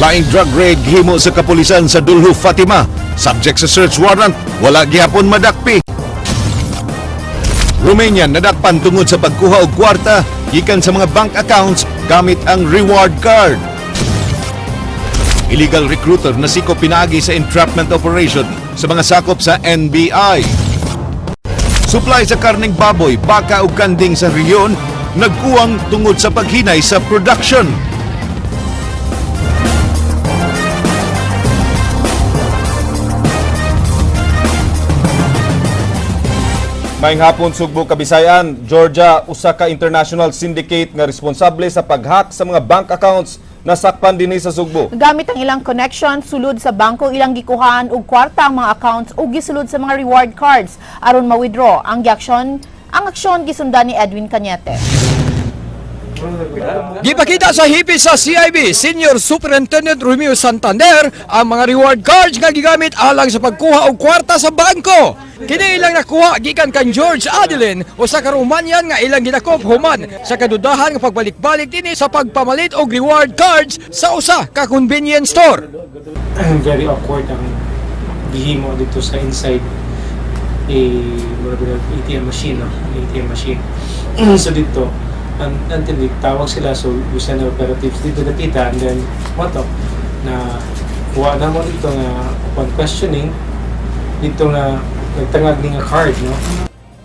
Laing drug raid himo sa kapulisan sa Dulho Fatima. Subject sa search warrant, wala gihapon madakpi. Romanian nadakpan tungod sa pagkuha og kwarta gikan sa mga bank accounts gamit ang reward card. Illegal recruiter na siko pinaagi sa entrapment operation sa mga sakop sa NBI. Supply sa karning baboy, baka ug kanding sa rehiyon nagkuwang tungod sa paghinay sa production. Maayong hapon Sugbo, Kabisayan. Georgia, usa ka international syndicate nga responsable sa pag-hack sa mga bank accounts nasakpan dinhi sa Sugbo. Gamit ang ilang connection, sulod sa bangko ilang gikuhaan og kwarta ang mga accounts ug gisulod sa mga reward cards aron ma-withdraw. Ang aksyon gisundan ni Edwin Cañete. Gipakita sa hipis sa CIB, Senior Superintendent Romeo Santander, ang mga reward cards nga gigamit alang sa pagkuha og kwarta sa bangko. Kini ilang nakuha gikan kan George Adeline o sa Romanian nga ilang ginakop human sa kadudahan nga pagbalik-balik dinhi sa pagpamalit og reward cards sa usa ka convenience store. Very awkward ang bihimo dito sa inside ATM machine, no? ATM machine. So dito, until tawag sila, so we send operatives dito nakita, and then moto na kuha na mo dito nga upon questioning dito nga nagtangag ni nga card, no?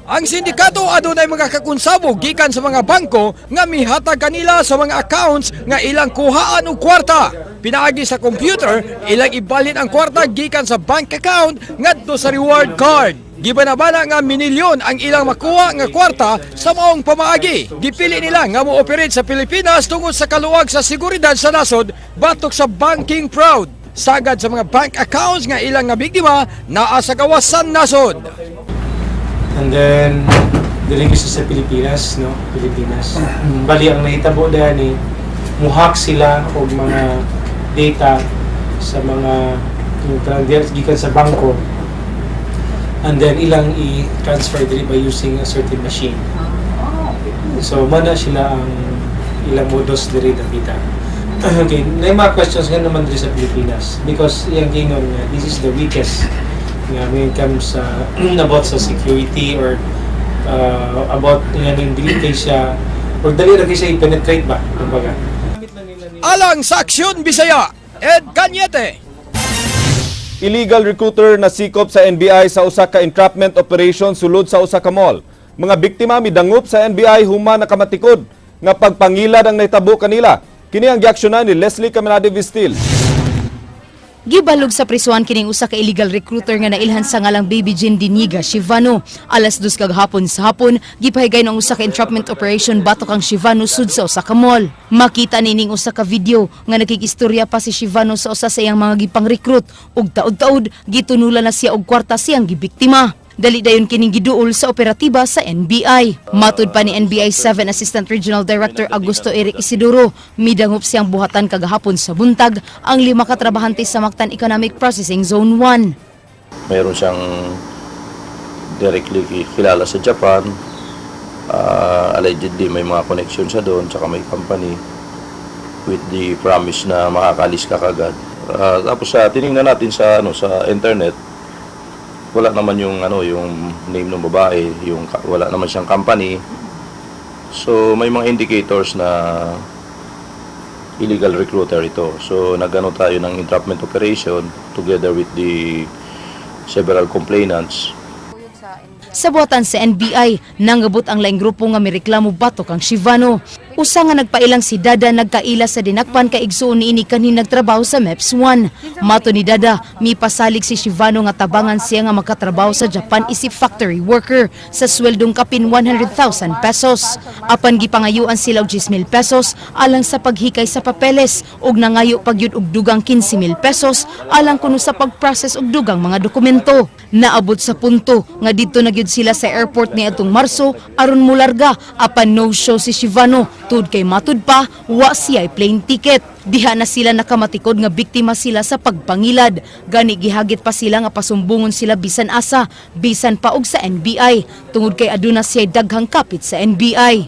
Ang sindikato adunay mga kakonsabog gikan sa mga bangko nga mihatag kanila sa mga accounts nga ilang kuhaan og kwarta. Pinaagi sa computer, ilang ibalin ang kwarta gikan sa bank account ngadto sa reward card. Gibanabana nga minilyon ang ilang makuha nga kwarta sa maong pamaagi. Gipili nila nga mo-operate sa Pilipinas tungod sa kaluwag sa seguridad sa nasod batok sa banking fraud. Sagad sa mga bank accounts nga ilang nga biktima naa sa kawasan nasod. And then dili sa Pilipinas, no? Pilipinas. Bali ang nahitabo diyan ni muhak sila og mga data sa mga gikan sa bangko. And then ilang i-transfer diri by using a certain machine. So mana sila ang ilang modus diri nakita. Okay, may mga questions nga naman diri sa Pilipinas because yung ginon nga this is the weakest nga when it comes about sa security or about yung dili kay siya or dali ra kay siya i-penetrate ba kumbaga. Alang sa aksyon Bisaya, Ed Cañete. Illegal recruiter na sikop sa NBI sa usa ka entrapment operation sulod sa usa ka mall. Mga biktima midangop sa NBI human nakamatikod nga pagpangilad ang naitabo kanila. Kini ang giaksyonan ni Leslie Caminade Vistil. Gibalog sa prisuan kining usa ka illegal recruiter nga nailhan sa ngalang Baby Jean Diniga, Shivano. Alas 2 kag hapon sa hapon, gipahigay ng usa ka entrapment operation batok ang Shivano sud sa usa ka mall. Makita nining usa ka video nga nakikistorya pa si Shivano sa usa sa iyang mga gipang-recruit ug taod-taod gitunulan na siya og kwarta siyang gibiktima. Dali dayon kining giduol sa operatiba sa NBI. Matud pa ni NBI 7 Assistant Regional Director Augusto Eric Isidoro, midangop siyang buhatan kagahapon sa buntag ang 5 katrabahante sa Mactan Economic Processing Zone 1. Mayroon siyang directly kilala sa Japan. Allegedly may mga connection siya doon, tsaka may company with the promise na makakalis ka kagad. Tapos tiningnan natin sa sa internet, wala naman yung name ng babae, wala naman siyang company. So may mga indicators na illegal recruiter ito. So nagano tayo ng entrapment operation together with the several complainants. Sa buhatan sa NBI, nangabot ang laing grupo nga mireklamo batok ang Shivano. Usa nga nagpailang si Dada nagkaila sa dinakpan kay igsuon niini kanhi nagtrabaho sa MEPS 1. Mato ni Dada, mipasalig si Shivano nga tabangan siya nga magkatrabaho sa Japan isip factory worker sa sweldong kapin 100,000 pesos. Apan gipangayuan sila og 10,000 pesos alang sa paghikay sa papeles ug nangayo pagyud og dugang 15,000 pesos alang kuno sa pagprocess og dugang mga dokumento. Naabot sa punto nga didto na gyud sila sa airport niadtong Marso aron mularga apan no show si Shivano. Tud kay matud pa, wa siya'y plane ticket. Diha na sila nakamatikod nga biktima sila sa pagpangilad. Gani gihagit pa sila nga pasumbungon sila bisan asa, bisan pa og sa NBI. Tungod kay aduna siya'y daghang kapit sa NBI.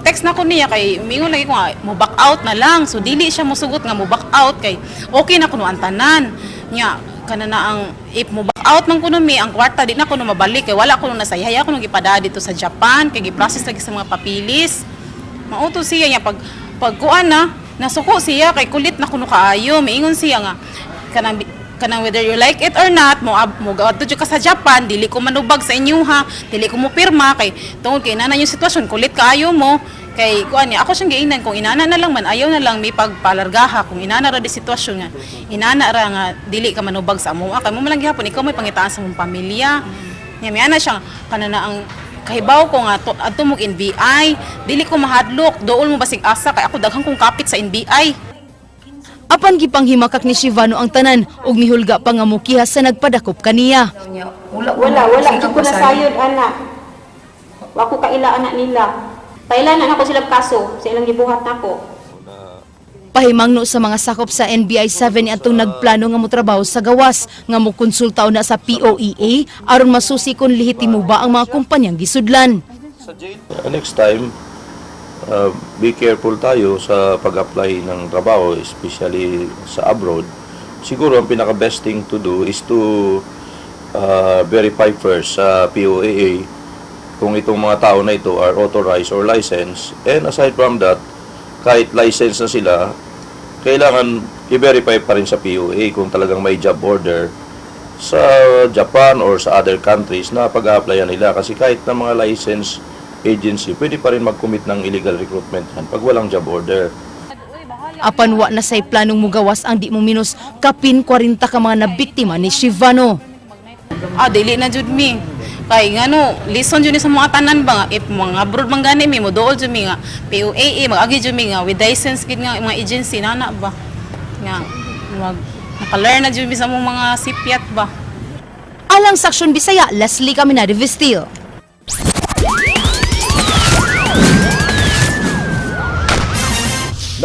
Text na ko niya kay mingon lagi ko nga mo back out na lang. So dili siya mosugot nga mo back out kay okay na kuno ang tanan. Nya kana na ang if mo back out man kuno mi ang kwarta di na kuno mabalik kay wala kuno nasayaya kuno gipada dito sa Japan kay gi-process lagi sa mga papilis. Mauto siya nya pagkuan na nasuko siya kay kulit na kuno kaayo. Miingon siya nga kanang whether you like it or not mo gadto ka sa Japan dili ko manubag sa inyo ha dili ko mo pirma kay tungod kay inana yung sitwasyon kulit kaayo mo kay kuan ni ako siyang giingnan kung inana na lang man ayaw na lang may pagpalargaha kung inana ra di sitwasyon nga inana ra nga dili ka manubag sa amo kay mo man lang gihapon ikaw may pangitaan sa mong pamilya nya mi ana siya kanana ang kahibaw ko nga adto mo NBI dili ko mahadlok dool mo basig asa kay ako daghang kong kapit sa NBI. Apan gipanghimakak ni Shivano ang tanan ug mihulga pa nga mukihas sa nagpadakop kaniya. Wala jud ko nasayod ana. Wa ko kaila anak nila. Pailanan ako sila kaso sa ilang gibuhat nako. Pahimangno sa mga sakop sa NBI 7 atong nagplano nga motrabaho sa gawas nga mokonsulta na sa POEA aron masusi kung lehitimo ba ang mga kumpanyang gisudlan. Next time, be careful tayo sa pag-apply ng trabaho, especially sa abroad. Siguro ang pinaka-best thing to do is to verify first sa POAA kung itong mga tao na ito are authorized or licensed. And aside from that, kahit licensed na sila, kailangan i-verify pa rin sa POAA kung talagang may job order sa Japan or sa other countries na pag-a-applyan nila. Kasi kahit na mga licensed agency, pwede pa rin mag-commit ng illegal recruitment yan pag walang job order. Apan wa na say planong mugawas ang di mo minus kapin 40 ka mga nabiktima ni Shivano. Dili na jud mi. Kay ngano, listen jud ni sa mga tanan ba nga if mga abroad man gani mi mo dool jud mi nga POAA mag-agi jud mi nga with license gid nga mga agency nana ba. Nga naka-learn na jud mi sa mga sipiat ba. Alang sa Aksyon Bisaya, Leslie Caminado Vistil.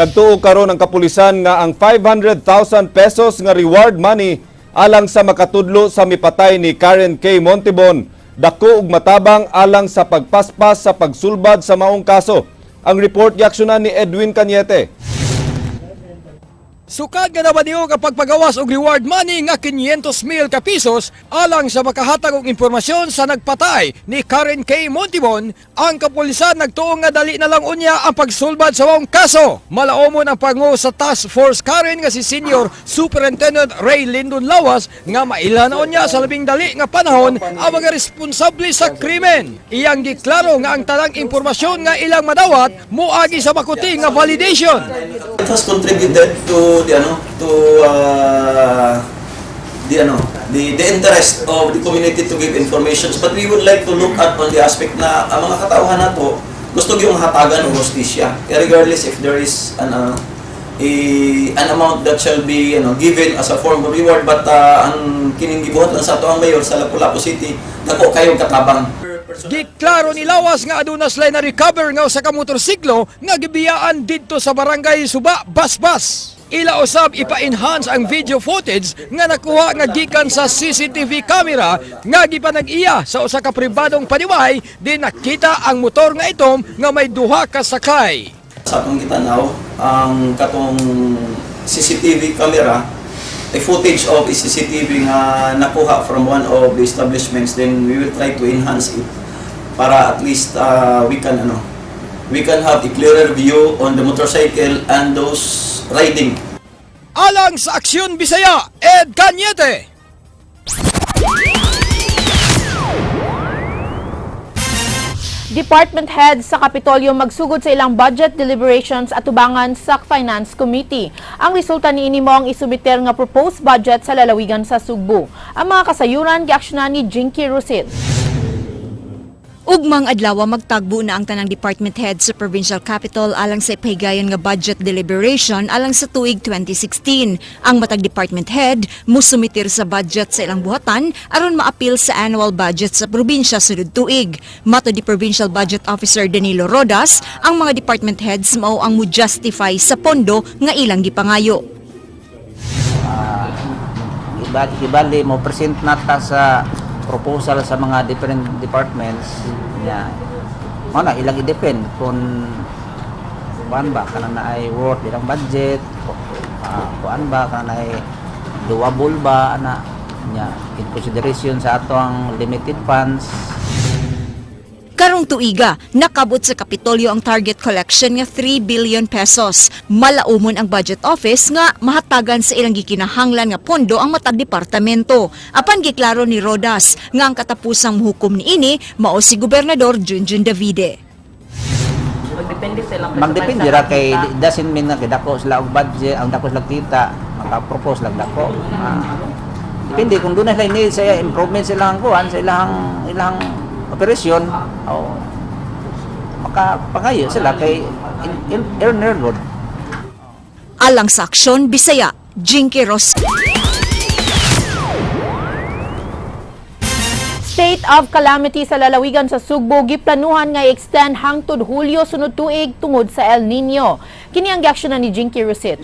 Nagtuo karon ang kapulisan nga ang 500,000 pesos nga reward money alang sa makatudlo sa mipatay ni Karen K. Montibon dako ug matabang alang sa pagpaspas sa pagsulbad sa maong kaso. Ang report yaksyonan ni Edwin Cañete. Sukad nga naman niyo kapag pagawas og reward money nga 500,000 ka pesos alang sa makahatag og impormasyon sa nagpatay ni Karen K. Montibon, ang kapulisan nagtuo nga dali na lang unya ang pagsulbad sa maong kaso. Malaomon ang pangu sa Task Force Karen nga si Senior Superintendent Ray Lindon Lawas nga maila na unya sa labing dali nga panahon ang mga responsable sa krimen. Iyang giklaro nga ang tanang impormasyon nga ilang madawat moagi sa makuti nga validation. It has contributed to the interest of the community to give information, but we would like to look at on the aspect na ang mga katauhan nato gusto gyud hatagan og hustisya, regardless if there is an amount that shall be given as a form of reward, but ang kining gibuhat lang sa ato ang mayor sa Lapu-Lapu City dako kayo katabang. Giklaro ni Lawas nga aduna sila na recover nga usa ka motorsiklo nga gibiyaan didto sa barangay Suba, Basbas. Ila usab ipa-enhance ang video footage nga nakuha nga gikan sa CCTV camera nga gipanag-iya sa usa ka pribadong paniway di nakita ang motor nga itom nga may duha ka sakay. Sa atong gitanaw ang katong CCTV camera, a footage of a CCTV nga nakuha from one of the establishments, then we will try to enhance it para at least we can have a clearer view on the motorcycle and those riding. Alang sa Aksyon Bisaya, Ed Cañete. Department heads sa Kapitolyo magsugod sa ilang budget deliberations at tubangan sa Finance Committee. Ang resulta niini mo ang isubiter nga proposed budget sa lalawigan sa Sugbo. Ang mga kasayuran giaksyonan ni Jinky Rusit. Ugmang adlaw magtagbo na ang tanang department head sa provincial capital alang sa ipahigayon nga budget deliberation alang sa tuig 2016. Ang matag department head musumitir sa budget sa ilang buhatan aron maapil sa annual budget sa probinsya sunod tuig. Mato di provincial budget officer Danilo Rodas, ang mga department heads mao ang mo-justify sa pondo nga ilang gipangayo. Ibali mo present nata sa proposal sa mga different departments niya na ilang i-depend kung kuan ba kana na ay worth ilang budget, kuan ba kana ay doable ba ana nya in consideration sa ato ang limited funds. Karong tuiga, nakabot sa Kapitolyo ang target collection nga 3 billion pesos. Malaumon ang budget office nga mahatagan sa ilang gikinahanglan nga pondo ang matag departamento. Apan giklaro ni Rodas nga ang katapusang hukom niini mao si Gobernador Junjun Davide. Magdepende ra kay doesn't mean na dako sila og budget, ang dako sila kita, maka-propose lang dako. Depende kung doon na sila need sa improvement sa ilang kuan, sa ilang operasyon, makapangayo sila kay Earner Road. Alang sa aksyon, Bisaya, Jinky Ross. State of calamity sa lalawigan sa Sugbo giplanuhan nga i-extend hangtod Hulyo sunod tuig tungod sa El Nino. Kini ang giaksyonan ni Jinky Rosit.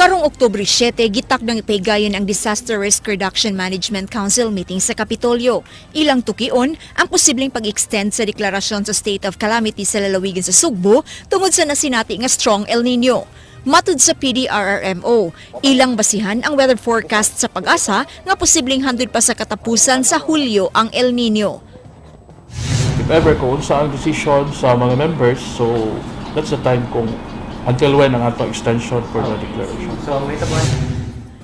Karong Oktubre 7, gitakdang ipaygayon ang Disaster Risk Reduction Management Council meeting sa Kapitolyo. Ilang tukion ang posibleng pag-extend sa deklarasyon sa state of calamity sa lalawigan sa Sugbo tungod sa nasinati nga strong El Nino. Matud sa PDRRMO, ilang basihan ang weather forecast sa pag-asa nga posibleng handod pa sa katapusan sa Hulyo ang El Nino. If ever kung sa ang decision sa mga members, so that's the time kung until when ang ato extension for the declaration.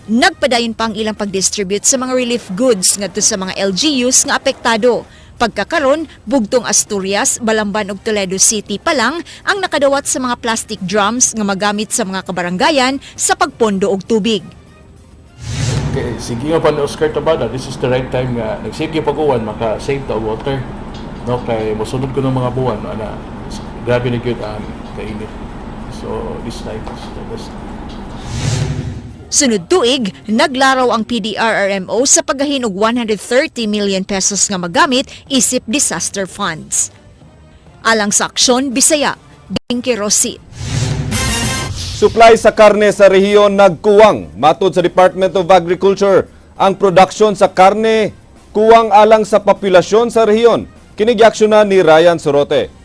Nagpadayon pa ang ilang pag-distribute sa mga relief goods ngadto sa mga LGUs nga apektado. Pagkakaron, bugtong Asturias, Balamban ug Toledo City pa lang ang nakadawat sa mga plastic drums nga magamit sa mga kabarangayan sa pagpondo og tubig. Okay, sige nga pa ni Oscar Tabada, this is the right time nga nagsige pag-uwan maka-save the water. No, kay mosunod ko ng mga buwan ana grabe na gyud ang kainit. So this time is the best. Sunod tuig, naglaraw ang PDRRMO sa paggahin og 130 million pesos nga magamit isip disaster funds. Alang sa aksyon, Bisaya, Jinky Rosit. Supply sa karne sa rehiyon nagkuwang. Matod sa Department of Agriculture, ang production sa karne kuwang alang sa populasyon sa rehiyon. Kinigiaksyonan ni Ryan Sorote.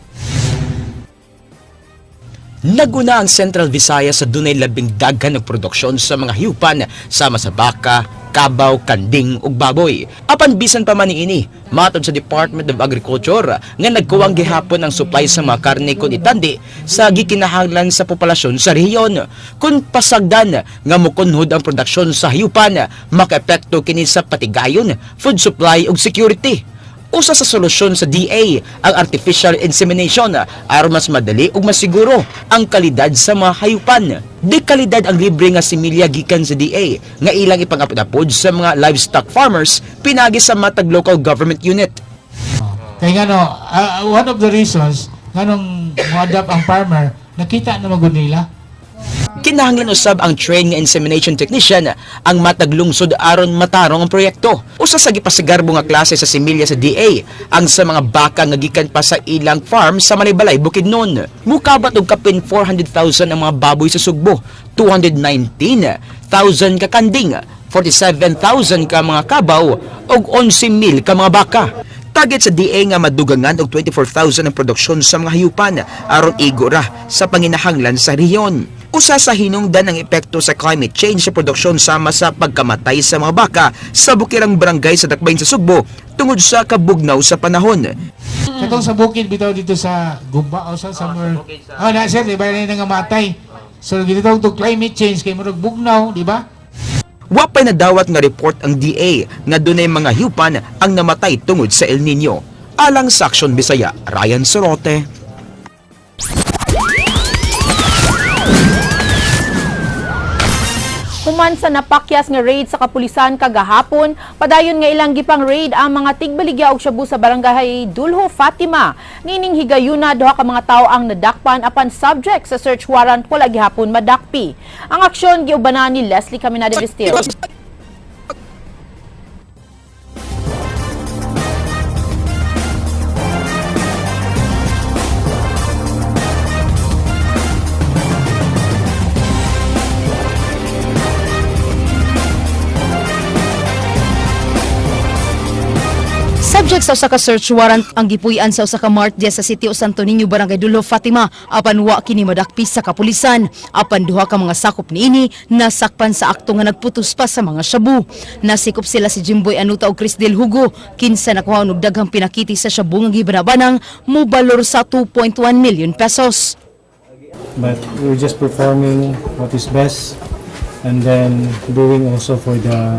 Naguna ang Central Visayas sa dunay labing daghan ng produksyon sa mga hiupan sama sa baka, kabaw, kanding ug baboy. Apan bisan pa man niini, matod sa Department of Agriculture nga nagkuwang gihapon ang supply sa mga karne kun itandi sa gikinahanglan sa populasyon sa rehiyon. Kun pasagdan nga mukunhod ang produksyon sa hiupan, makaepekto kini sa patigayon, food supply ug security. Usa sa solusyon sa DA ang artificial insemination aron mas madali ug mas siguro ang kalidad sa mga hayupan. Di kalidad ang libre nga similya gikan sa DA nga ilang ipangapod sa mga livestock farmers pinagi sa matag local government unit. Kaya nga one of the reasons nga nung mo-adapt ang farmer, nakita na magud nila. Kinahanglan usab ang trained nga insemination technician ang mataglungsod aron matarong ang proyekto. Usa sa gipasigarbo nga klase sa similya sa DA ang sa mga baka nga gikan pa sa ilang farm sa Malibalay, Bukidnon. Mukabat og kapin 400,000 ang mga baboy sa Sugbo, 219,000 ka kanding, 47,000 ka mga kabaw ug 11,000 ka mga baka. Target sa DA nga madugangan og 24,000 ang produksyon sa mga hayupan aron igora sa panginahanglan sa rehiyon. Usa sa hinungdan ang epekto sa climate change sa produksyon sama sa pagkamatay sa mga baka sa bukirang barangay sa Dakbayn sa Sugbo tungod sa kabugnaw sa panahon. Katong sa bukid bitaw dito sa Gumba o sa somewhere. Na sir, di ba na nga matay. So dito to climate change kay murag bugnaw, di ba? Wapay na dawat nga report ang DA nga dunay mga hiupan ang namatay tungod sa El Nino. Alang sa Aksyon Bisaya, Ryan Sorote. Human sa napakyas nga raid sa kapulisan kagahapon, padayon nga ilang gipang raid ang mga tigbaligya og shabu sa barangay Dulho, Fatima. Nining higayuna duha ka mga tawo ang nadakpan apan subject sa search warrant wala gihapon madakpi. Ang aksyon giubanan ni Leslie Caminada Vistil. Subject sa usa ka search warrant ang gipuy-an sa usa ka mart diya sa Sitio Santo Niño, Barangay Dulo, Fatima, apan wa kini madakpi sa kapulisan. Apan duha ka mga sakop niini nasakpan sa akto nga nagputos pa sa mga shabu. Nasikop sila si Jimboy Anuta ug Chris Del Hugo, kinsa nakuha og daghang pinakiti sa shabu nga gibanabanang mo balor sa 2.1 million pesos. But we're just performing what is best and then doing also for the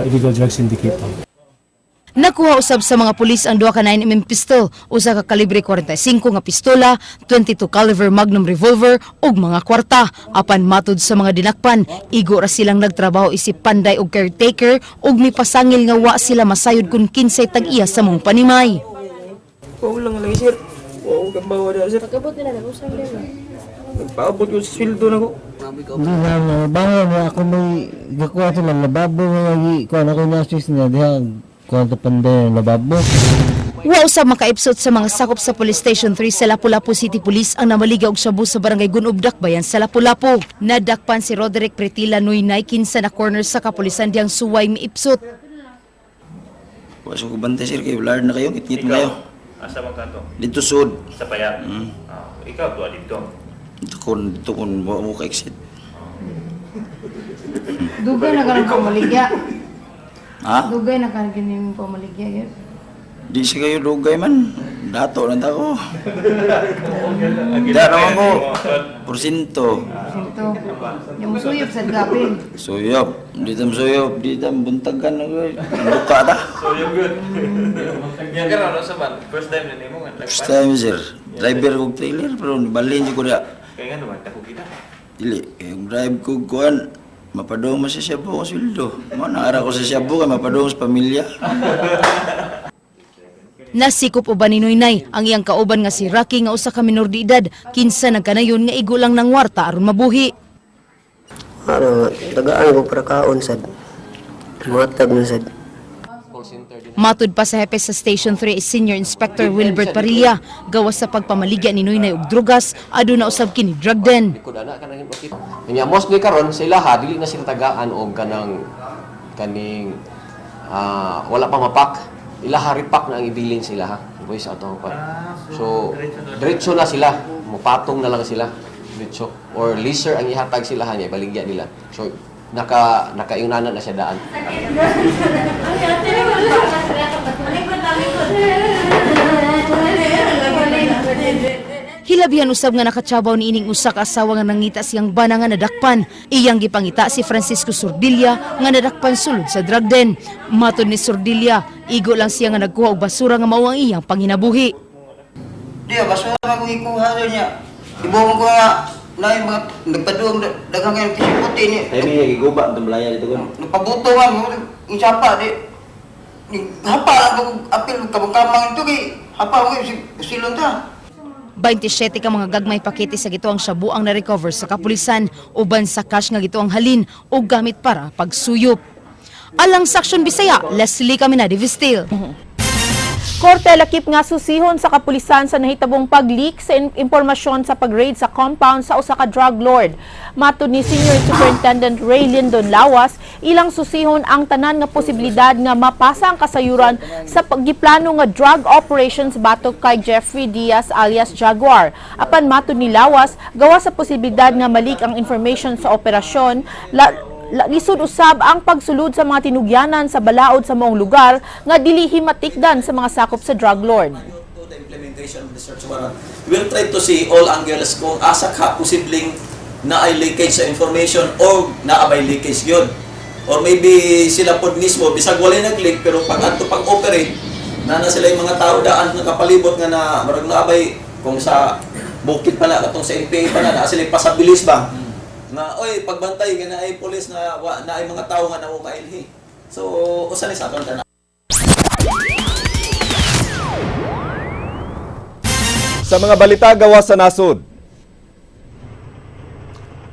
illegal drug syndicate. Nakuha usab sa mga pulis ang 2 ka 9mm pistol, usa ka kalibre 45 nga pistola, 22 caliber Magnum revolver ug mga kwarta. Apan matud sa mga dinakpan, igo ra silang nagtrabaho isip panday og caretaker ug mipasangil nga wa sila masayod kun kinsay tag-iya sa mong panimay. Paulang lagi sir. Wow, kabawa na sir. Pagkabot nila nag-usang nila. Nagpaabot ko sa sweldo na ko. Hindi na, bangon na ako may gakuha sila, lababo nga lagi, kuha na ko na assist na diha, kuha na panday, lababo. Wa usab makaipsot sa mga sakop sa Police Station 3 sa Lapu-Lapu City Police ang namaligaw og shabu sa barangay Gunob, Dakbayan sa Lapu-Lapu. Nadakpan si Roderick Pretila Noynay kinsa na corner sa kapulisan diyang suway miipsot. Waso ko bantay sir, kayo lard na kayo, ngit-ngit na kayo. Asa man kanto? Dito sud. Sa paya. Ikaw tuwa dito. Dito kun mo ka exit. Dugay na kanang pamaligya. Ha? Dugay na kanang pamaligya gyud. Di siya kayo dugay man. Dato lang tako. Dara naman ko. Porsinto. Sinto. Yung musuyop sa gapin. Suyop. Di tam suyop. Di tam buntagan na ko. Buka ta. Suyop good. Yang karo sa man. First time na nimo nga. First time sir. Driver kong trailer pero balin ko na. Kaya nga naman ako kita. Dili. Yung drive ko kuan. Mapadong mo sa Shabu ang sweldo. Mana ara ko sa Shabu kay mapadong sa pamilya. Nasikop uban ni Noynay ang iyang kauban nga si Rocky nga usa ka minor de edad, kinsa nagkanayon nga igo lang ng warta aron mabuhi. Ano, tagaan ko para kaon sad. Matag na sad. Matud pa sa hepe sa Station 3 Senior Inspector Wilbert Parilla, gawas sa pagpamaligya ni Noynay og drugas, aduna usab kini drug den. Nya mostly karon sa ilaha dili na sila tagaan og kaning wala pa mapak. Ilaha ripak na ang ibilin sila ha. Boys ato pa. So diretso na sila, mopatong na lang sila. Diretso or leaser ang ihatag sila niya baligya nila. So nakaingnanan na siya daan. Hilabihan usab nga nakatsabaw ni ining usa ka asawa nga nangita siyang bana nga nadakpan. Iyang gipangita si Francisco Sordilla nga nadakpan sulod sa drug den. Matud ni Sordilla, igo lang siya nga nagkuha og basura nga mao ang iyang panginabuhi. Di basura man ko ikuha niya. Ibong ko nga na mga nagpaduong daghang nga puti ni. Ini giguba ang balaya dito kon. Napabuto man yung sapa di. Hapa ang apil kabang-kabang ito kay hapa mo silon ta. 27 ka mga gagmay pakete sa gituang shabu ang na-recover sa kapulisan, uban sa cash nga gituang halin o gamit para pagsuyop. Alang sa Aksyon Bisaya, Leslie Caminadi Vistil. Korte lakip nga susihon sa kapulisan sa nahitabong pag-leak sa impormasyon sa pag-raid sa compound sa usa ka drug lord. Matud ni Senior Superintendent Ray Lyndon Lawas, ilang susihon ang tanan nga posibilidad nga mapasa ang kasayuran sa paggiplano nga drug operations batok kay Jeffrey Diaz alias Jaguar. Apan matud ni Lawas, gawa sa posibilidad nga malik ang information sa operasyon, lisod usab ang pagsulod sa mga tinugyanan sa balaod sa maong lugar nga dili himatikdan sa mga sakop sa drug lord. The implementation of the search warrant, we'll try to see all angles kung asa ka posibleng na ay leakage sa information or naabay leakage yun. Or maybe sila pod mismo, bisag wala nag-leak pero pag adto pag-operate, na sila yung mga tao daan nakapalibot nga na marag naabay kung sa bukid pa na, katong sa NPA pa na sila pasabilis ba? Na oy pagbantay gana ay pulis na ay mga tao nga naukailhi. So usa ni sa aton tanan. Sa mga balita gawa sa nasod.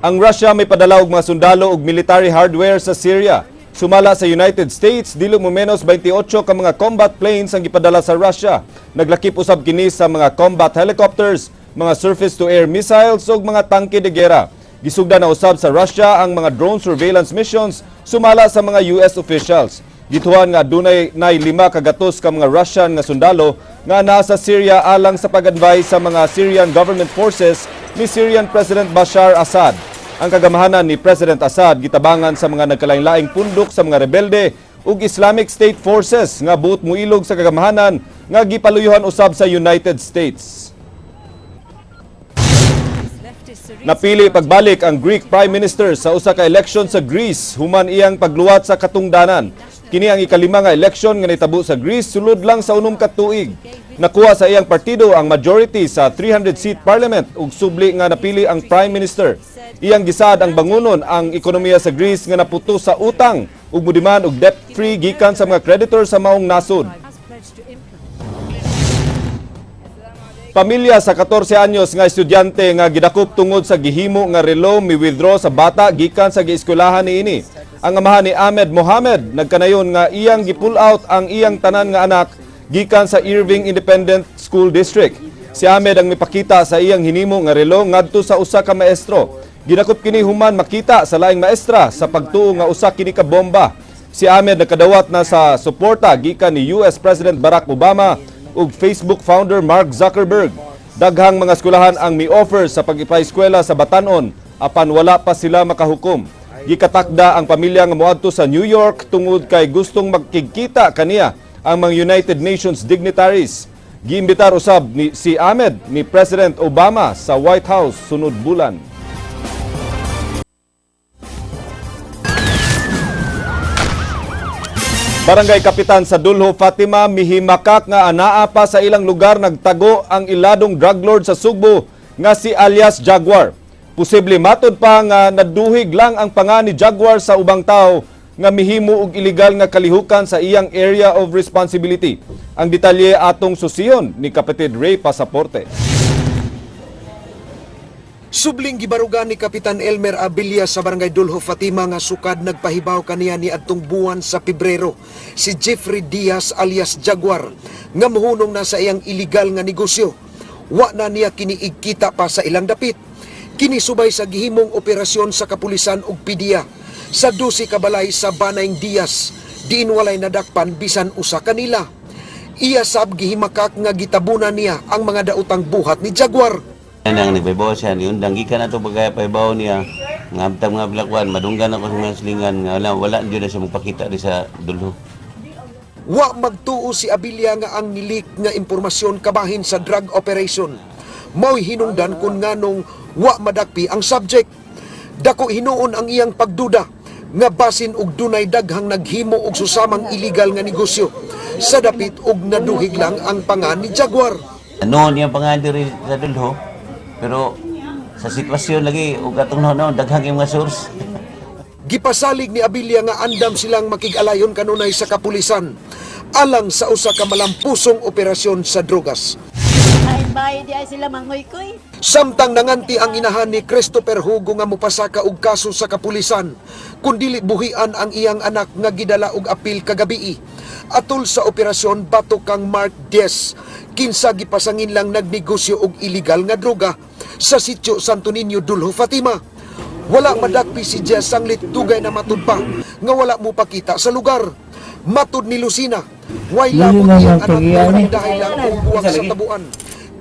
Ang Russia may padala og mga sundalo ug military hardware sa Syria. Sumala sa United States, dili mo menos 28 ka mga combat planes ang gipadala sa Russia. Naglakip usab kini sa mga combat helicopters, mga surface-to-air missiles ug mga tangke de gera. Gisugda na usab sa Russia ang mga drone surveillance missions sumala sa mga US officials. Gituhan nga dunay nay 5 kagatos ka mga Russian nga sundalo nga nasa Syria alang sa pag-advise sa mga Syrian government forces ni Syrian President Bashar Assad. Ang kagamahanan ni President Assad gitabangan sa mga nagkalain-laing pundok sa mga rebelde ug Islamic State forces nga buot muilog sa kagamahanan nga gipaluyuhan usab sa United States. Napili pagbalik ang Greek Prime Minister sa usa ka eleksyon sa Greece human iyang pagluwat sa katungdanan. Kini ang ikalima nga eleksyon nga nitabo sa Greece sulod lang sa 6 ka tuig. Nakuha sa iyang partido ang majority sa 300-seat parliament ug subli nga napili ang Prime Minister. Iyang gisad ang bangunon ang ekonomiya sa Greece nga naputo sa utang ug mudiman og debt-free gikan sa mga creditor sa maong nasod. Pamilya sa 14 anyos nga estudyante nga gidakop tungod sa gihimo nga relo mi-withdraw sa bata gikan sa gieskwelahan niini. Ang amahan ni Ahmed Mohamed nagkanayon nga iyang gi-pull out ang iyang tanan nga anak gikan sa Irving Independent School District. Si Ahmed ang mipakita sa iyang hinimo nga relo ngadto sa usa ka maestro. Ginakop kini human makita sa laing maestra sa pagtuo nga usa kini ka bomba. Si Ahmed nakadawat na sa suporta gikan ni US President Barack Obama ug Facebook founder Mark Zuckerberg. Daghang mga eskwelahan ang mi-offer sa pag-ipaeskwela sa batan-on apan wala pa sila makahukom. Gikatakda ang pamilya nga moadto sa New York tungod kay gustong magkikita kaniya ang mga United Nations dignitaries. Giimbitar usab si Ahmed ni President Obama sa White House sunod bulan. Barangay Kapitan sa Dulho, Fatima, mihimakak nga anaa pa sa ilang lugar nagtago ang iladong drug lord sa Sugbo nga si alias Jaguar. Posible matod pa nga naduhig lang ang panga ni Jaguar sa ubang tao nga mihimo og illegal nga kalihukan sa iyang area of responsibility. Ang detalye atong susiyon ni Kapatid Ray Pasaporte. Subling gibarugan ni Kapitan Elmer Abilia sa Barangay Dulho, Fatima nga sukad nagpahibaw kaniya ni adtong buwan sa Pebrero si Jeffrey Diaz alias Jaguar nga mohunong na sa iyang illegal nga negosyo. Wa na niya kini igkita pa sa ilang dapit. Kini subay sa gihimong operasyon sa kapulisan ug PDEA sa 12 ka balay sa Banayng Diaz diin walay nadakpan bisan usa kanila. Iya sab gihimakak nga gitabunan niya ang mga daotang buhat ni Jaguar. Nang nagbaybaw siya, niundang gikan na ito bagay paybaw niya. Ngabtam nga bilakwan, madunggan ako sa mga silingan. Wala dyan na siya magpakita di sa Dulho. Wa magtuo si Abilia nga ang nilik nga impormasyon kabahin sa drug operation. Mao'y hinungdan kung nganong wa madakpi ang subject. Dako hinuon ang iyang pagduda nga basin og dunay daghang naghimo og susamang illegal nga negosyo. Sa dapit og naduhig lang ang pangan ni Jaguar. Ano niya pangan diri sa Dulho? Pero sa sitwasyon lagi ug atong daghang yung mga source. Gipasalig ni Abilia nga andam silang makig-alayon kanunay sa kapulisan alang sa usa ka malampusong operasyon sa drogas. Bahay di ay sila mangoy-koy. Samtang nanganti ang inahan ni Christopher Hugo nga mopasaka og kaso sa kapulisan kundili buhian ang iyang anak nga gidala og apil kagabii atol sa operasyon batok kang Mark Diaz. Kinsa gipasangin lang nagnegosyo og illegal nga droga sa sitio Santo Niño, Dulho, Fatima. Wala madakpi si Diaz sanglit tugay na matud pa nga wala mo pakita sa lugar. Matud ni Lucina, way labot iyang anak nga dahil lang og buwak sa tabuan.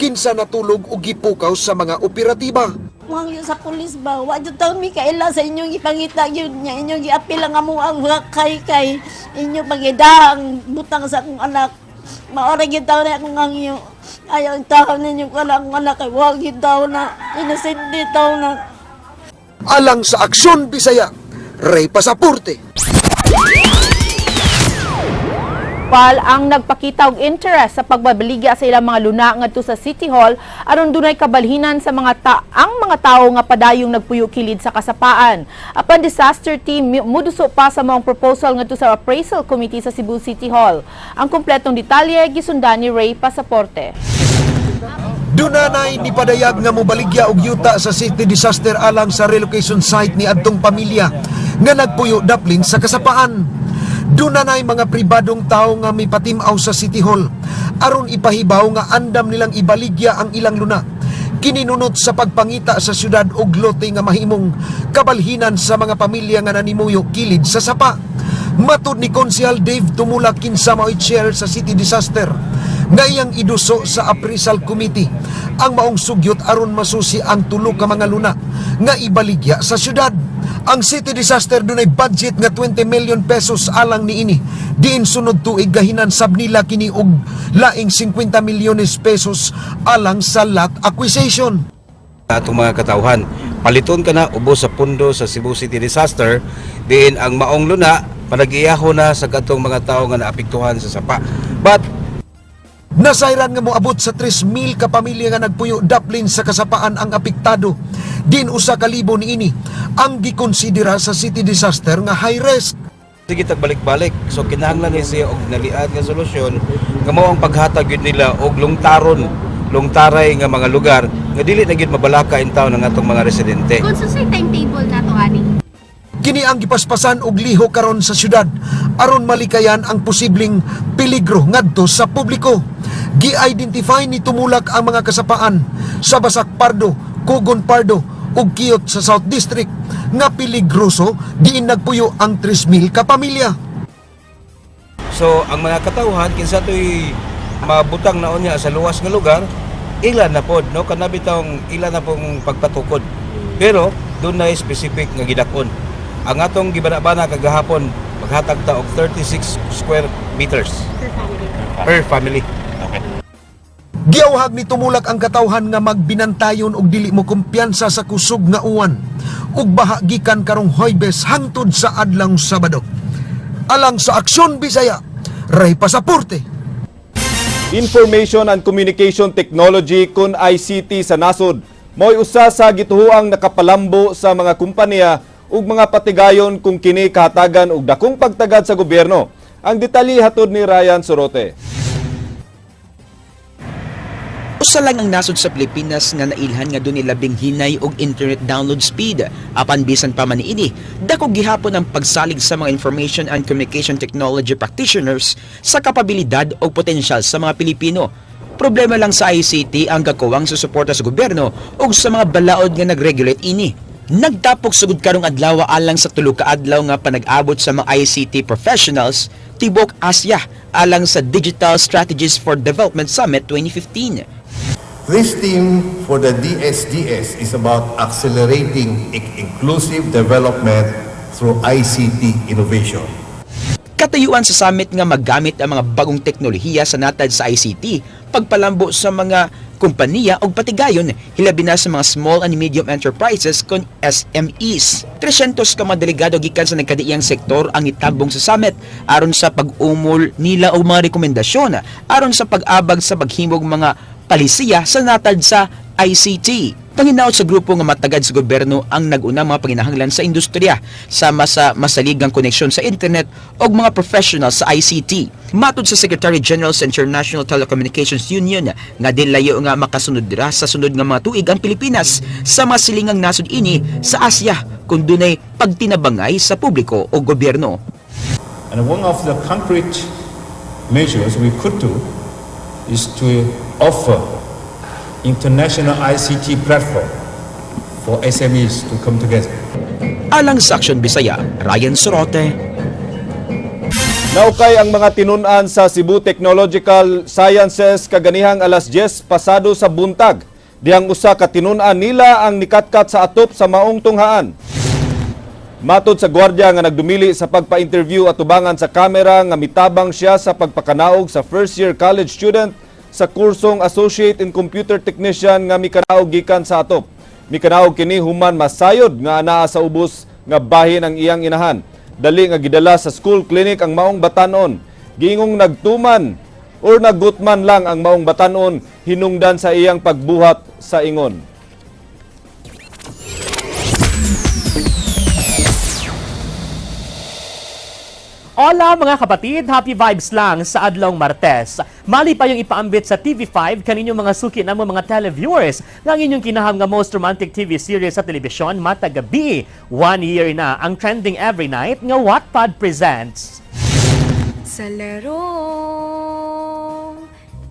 Kinsa natulog og gipukaw sa mga operatiba. Muang yun sa pulis ba, wa jud taon mi kaila sa inyong ipangita yun niya, inyong giapil ang amo ang kay inyong pagidang butang sa akong anak. Maora gyud taon na akong angyo. Ayaw ang taon ninyo kala akong anak kay wag gyud taon na innocent di taon na. Alang sa Aksyon Bisaya, Ray Pasaporte. Ang nagpakita og interest sa pagbabaligya sa ilang mga luna ngadto sa City Hall aron dunay kabalhinan sa mga tao nga padayong nagpuyo kilid sa kasapaan. Apan disaster team muduso pa sa mga proposal ngadto sa appraisal committee sa Cebu City Hall. Ang kumpletong detalye gisundan ni Ray Pasaporte. Dunanay ni padayag nga mobaligya og yuta sa city disaster alang sa relocation site ni adtong pamilya nga nagpuyo daplin sa kasapaan. Dunanay mga pribadong tao nga mipatimaw sa City Hall aron ipahibaw nga andam nilang ibaligya ang ilang luna. Kininunot sa pagpangita sa syudad og lote nga mahimong kabalhinan sa mga pamilya nga nanimuyo kilid sa sapa. Matud ni Konsehal Dave Tumulak kinsa mao'y chair sa City Disaster ngayang iduso sa Appraisal Committee ang maong sugyot aron masusi ang tulo ka mga luna nga ibaligya sa syudad. Ang City Disaster dunay budget nga 20 million pesos alang niini. Diin sunod tuig gahinansab nila kini og laing 50 milyones pesos alang sa lot acquisition. Atong mga katauhan, paliton ka na ubos sa pundo sa Cebu City Disaster, diin ang maong luna panag-iyaho na sa katong mga tao nga naapektuhan sa sapa. But nasayran nga moabot sa 3,000 ka pamilya nga nagpuyo daplin sa kasapaan ang apektado. Din usa ka libo niini ang gikonsidera sa City Disaster nga high risk. sige tagbalik-balik. So kinahanglan ni siya og naliad nga solusyon nga mao ang paghatag yun nila og lungtaray nga mga lugar nga dili na gyud mabalaka in taon ng atong mga residente. Kung sa timetable na to ani. Kini ang gipaspasan og liho karon sa syudad aron malikayan ang posibleng peligro ngadto sa publiko. Gi-identify ni Tumulak ang mga kasapaan sa Basak Pardo, Cogon Pardo ug Kiyot sa South District nga peligroso diin nagpuyo ang 3,000 ka pamilya. So ang mga katawhan kinsa toy mabutang naon niya sa luwas nga lugar, ilan na pod no kanabitong ilan na pong pagpatukod. Pero doon na specific nga gidakon. Ang atong gibana-bana kagahapon maghatag ta og 36 square meters per family. Giawhag ni Tumulak ang katawhan nga magbinantayon og dili mo kumpiyansa sa kusog nga uwan ug baha gikan karong Huwebes hangtod sa adlang Sabado. Alang sa Aksyon Bisaya, Ray Pasaporte. Information and Communication Technology kun ICT sa nasod mo'y usa sa gituhuang nakapalambo sa mga kumpanya ug mga patigayon kung kini kahatagan og dakong pagtagad sa gobyerno. Ang detalye hatod ni Ryan Sorote. Usa lang ang nasod sa Pilipinas nga nailhan nga doon labing hinay og internet download speed. Apan bisan pa man niini, dako gihapon ang pagsalig sa mga information and communication technology practitioners sa kapabilidad o potensyal sa mga Pilipino. Problema lang sa ICT ang gakuwang sa suporta sa gobyerno o sa mga balaod nga nag-regulate ini. Nagtapok sugod karong adlaw alang sa tulo ka adlaw nga panag-abot sa mga ICT professionals tibok Asya alang sa Digital Strategies for Development Summit 2015. This theme for the DSDS is about accelerating inclusive development through ICT innovation. Katayuan sa summit nga maggamit ang mga bagong teknolohiya sa natad sa ICT, pagpalambo sa mga kompanya o patigayon, hilabi na sa mga small and medium enterprises kon SMEs. 300 ka mga delegado gikan sa nagkadiiyang sektor ang itabong sa summit aron sa pag-umol nila og mga rekomendasyon aron sa pag-abag sa paghimog mga palisiya sa natad sa ICT. Panginaot sa grupo nga matagad sa gobyerno ang nag-una mga panginahanglan sa industriya, sama sa masaligang koneksyon sa internet o mga professional sa ICT. Matod sa Secretary General sa International Telecommunications Union, nga dilayo nga makasunod dira sa sunod nga mga tuig ang Pilipinas sa masilingang nasod ini sa Asya kung dunay pagtinabangay sa publiko o gobyerno. And one of the concrete measures we could do is to offer international ICT platform for SMEs to come together. Alang sa Aksyon Bisaya, Ryan Sorote. Naukay ang mga tinun-an sa Cebu Technological Sciences kaganihang alas 10 pasado sa buntag. Dihang usa ka tinun-an nila ang nikatkat sa atop sa maong tunghaan. Matod sa gwardiya nga nagdumili sa pagpa-interview at tubangan sa kamera nga mitabang siya sa pagpakanaog sa first year college student sa kursong Associate in Computer Technician nga mikanaog gikan sa atop. Mikanaog kini human masayod nga anaa sa ubos nga bahin ang iyang inahan. Dali nga gidala sa school clinic ang maong batanon. Giingong nagtuman or nagutman lang ang maong batanon hinungdan sa iyang pagbuhat sa ingon. Hola mga kapatid, happy vibes lang sa adlong Martes. Mali pa yung ipaambit sa TV5 kaninyong mga suki na mga televiewers ng inyong kinaham nga most romantic TV series sa telebisyon matagabi. 1 year na ang trending every night nga Wattpad presents. Sa laro,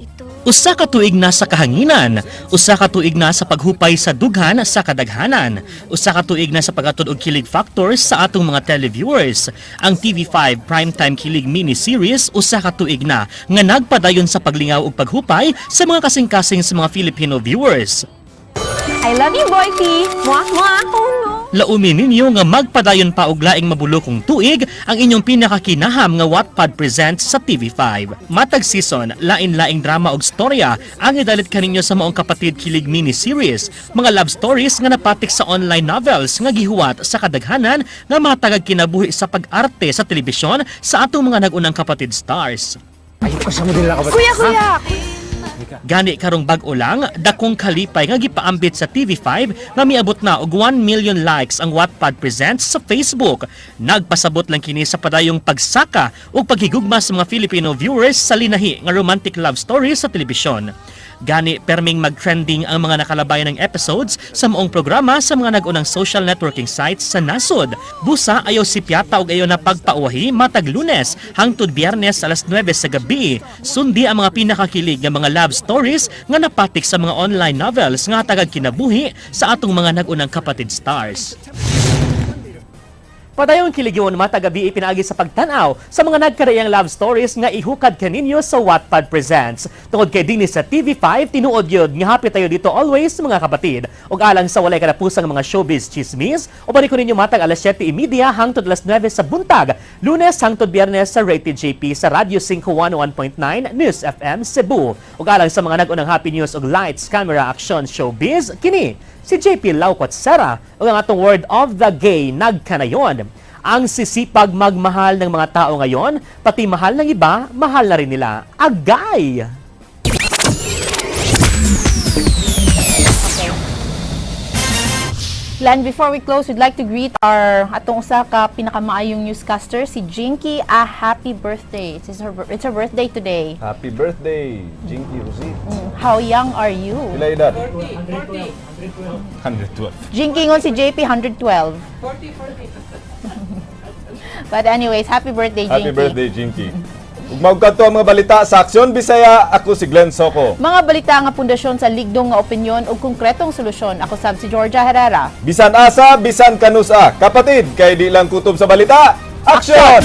ito Usa ka tuig na sa kahanginan, usa ka tuig na sa paghupay sa dughan sa kadaghanan, usa ka tuig na sa pag-atud og kilig factors sa atong mga televiewers. Ang TV5 Primetime Kilig mini-series usa ka tuig na nga nagpadayon sa paglingaw ug paghupay sa mga kasing-kasing sa mga Filipino viewers. I love you, Boyfie! Mwah, mwah! Oh, no! Laumin ninyo nga magpadayon pa og laing mabulokong tuig ang inyong pinakakinaham nga Wattpad presents sa TV5. Matag season, lain-laing drama og storya ang idalit kaninyo sa maong kapatid kilig mini-series. Mga love stories nga napatik sa online novels nga gihuwat sa kadaghanan nga matagag kinabuhi sa pag-arte sa telebisyon sa atong mga nagunang kapatid stars. Kuya! Gani karong bag-o lang, dakong kalipay nga gipaambit sa TV5 nga miabot na og 1 million likes ang Wattpad Presents sa Facebook. Nagpasabot lang kini sa padayong pagsaka ug paghigugma sa mga Filipino viewers sa linahi nga romantic love stories sa telebisyon. Gani perming mag-trending ang mga nakalabayan ng episodes sa maong programa sa mga nagunang social networking sites sa nasod. Busa ayaw si Piata og ayaw na pagpauwahi matag Lunes hangtod Biyernes alas 9 sa gabi. Sundi ang mga pinakakilig nga mga love stories nga napatik sa mga online novels nga tagag kinabuhi sa atong mga nagunang kapatid stars. Padayong kiligyon matagabi ipinaagi sa pagtanaw sa mga nagkarayang love stories nga ihukad kaninyo sa Wattpad Presents. Tungod kay dinhi sa TV5, tinuod yun nga hapit tayo dito always mga kapatid. Ug alang sa walay kadapusang mga showbiz chismis, o balik ko ninyo matag alas 7:30 hangtod alas 9 sa buntag, Lunes hangtod Biyernes sa Rated JP sa Radio 5 101.9 News FM Cebu. Ug alang sa mga nagunang happy news ug lights, camera, action, showbiz, kini si JP Laucot Sara o ang atong word of the gay nagkanayon. Ang sisipag magmahal ng mga tao ngayon, pati mahal ng iba, mahal na rin nila. Agay! Len, before we close, we'd like to greet our atong usa ka pinakamaayong newscaster, si Jinky. A happy birthday. It's her birthday today. Happy birthday, Jinky Rosie. How young are you? Pila edad? 112. 112. Jinky ngon si JP, 112. 40. But anyways, happy birthday, Jinky. Happy birthday, Jinky. Ug magkanto ang mga balita sa Aksyon Bisaya, ako si Glenn Soco. Mga balita nga pundasyon sa ligdong nga opinyon ug konkretong solusyon. Ako sab si Georgia Herrera. Bisan asa, bisan kanusa. Kapatid, kay di lang kutob sa balita. Aksyon!